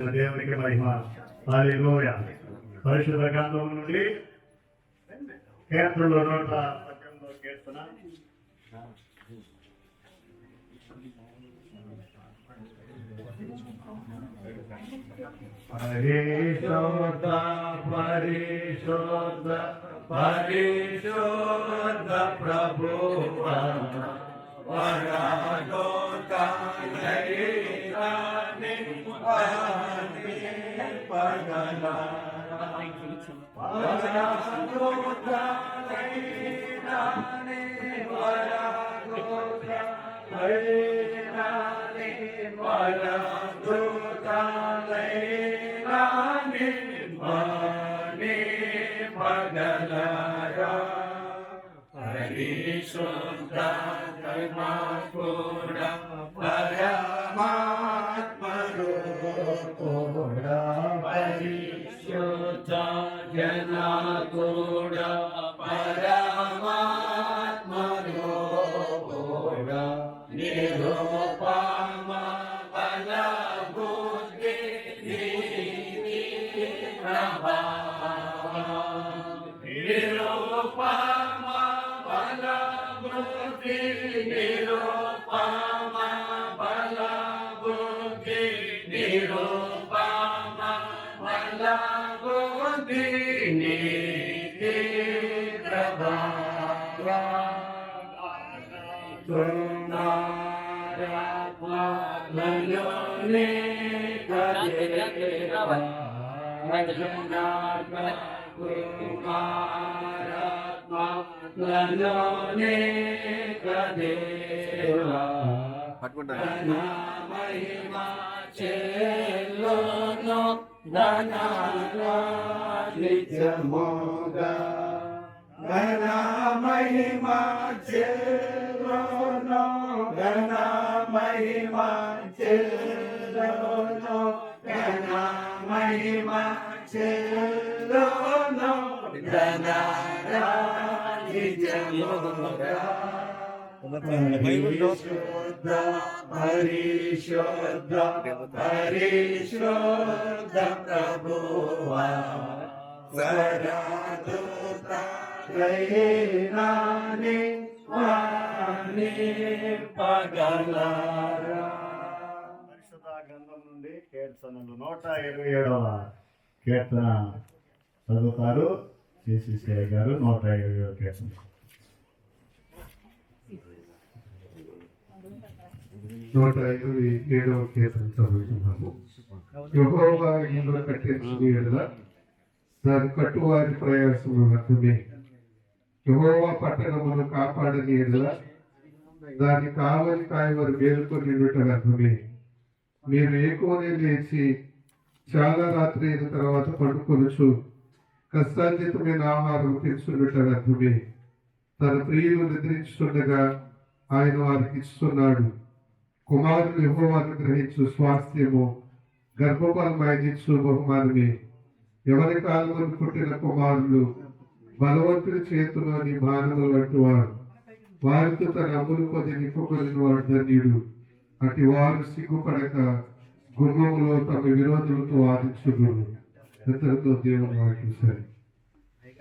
దేవునికి మహిమ. హల్లెలూయా. పరిశుద్ధ గ్రంథం నుండి కీర్తనలు 118 కీర్తన. పరిశుద్ధ పరిశుద్ధ పరిశుద్ధ ప్రభువా పరిశుద్ధ కర్మకుడ పరమాత్మరూపుడ పరిశుద్ధ జనకుడ పరమాత్మరూపుడ నిరూపమ బల బుద్ధి నిరూపమ బల బుద్ధి నిరూపమ బల బుద్ధి నిరూపమ బల బుద్ధి నీతి ప్రభావ తునారాత్మలోనే కదేవ కుమారాత్మలోనే కదేవ ధన మహిమ చెల్లోనో ధన నిత్యమోగా ధన మహిమ చెల్లోనో ధన మహిమ చెల్లోనో ధన మహిమ చెల్లోనో ధన నిత్యమోగా పరిశుద్ధ పరిశుద్ధ పరిశుద్ధ ప్రభువా సరదూత లైనాని వాని పగలారా. పరిశుద్ధ గ్రంథం నుండి కీర్తనలు 127వ కీర్తన చదువుతారు సిసిసిఐ గారు. 127వ కీర్తన. 127వ కీర్తన చదువుతున్నాము. యెహోవా ఇండ్లు కట్టించిన యెడల దాని కట్టువారి ప్రయాసము వ్యర్థమే. యెహోవా పట్టణమును కాపాడని యెడల దాని కావలి కాయవారు మేలుకొని వ్యర్థమే. మీరు ఎక్కువనే లేచి చాలా రాత్రి అయిన తర్వాత పడుకొనుచు కష్టార్జితమైన ఆహారం తీసుకున్నట్టు వ్యర్థమే. తన ప్రియులు నిద్రించుతుండగా ఆయన వారికి ఇస్తున్నాడు. కుమారులు యెహోవాను గ్రహించు స్వాస్థ్యము, గర్భఫలం ఆయనిచ్చు బహుమానమే. ఎవరి కాలంలో పుట్టిన కుమారులు బలవంతుని చేతిలోని బాణములు వంటి వారు. వారితో తన అమ్ములు కొద్ది నిప్పుకొలిన వాడు ధన్యుడు. అటు వారు సిగ్గుపడక గుమ్మములో తమ విరోధులతో వాదించుడు. ఎంతతో దేవుని వాటి సరే.